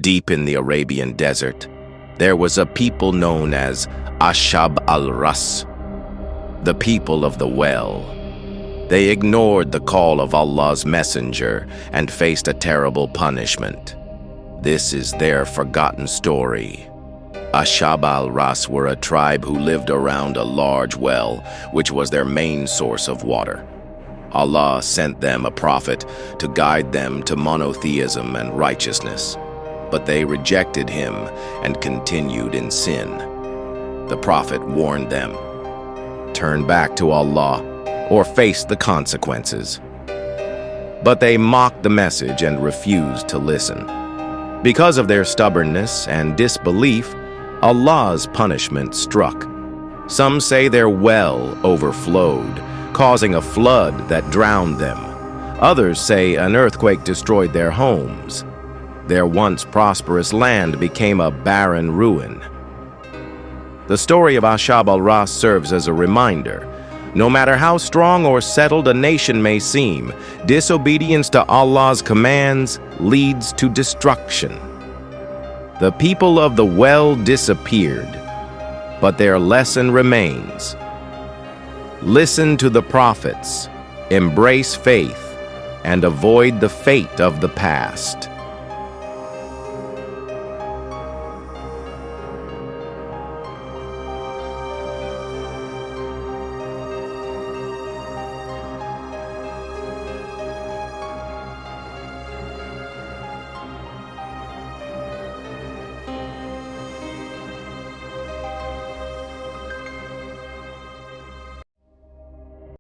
Deep in the Arabian desert, there was a people known as Ashab al-Rass, the people of the well. They ignored the call of Allah's messenger and faced a terrible punishment. This is their forgotten story. Ashab al-Rass were a tribe who lived around a large well, which was their main source of water. Allah sent them a prophet to guide them to monotheism and righteousness, but they rejected him and continued in sin. The prophet warned them, "Turn back to Allah or face the consequences." But they mocked the message and refused to listen. Because of their stubbornness and disbelief, Allah's punishment struck. Some say their well overflowed, causing a flood that drowned them. Others say an earthquake destroyed their homes. Their once prosperous land became a barren ruin. The story of Ashab al-Rass serves as a reminder. No matter how strong or settled a nation may seem, disobedience to Allah's commands leads to destruction. The people of the well disappeared, but their lesson remains. Listen to the prophets, embrace faith, and avoid the fate of the past.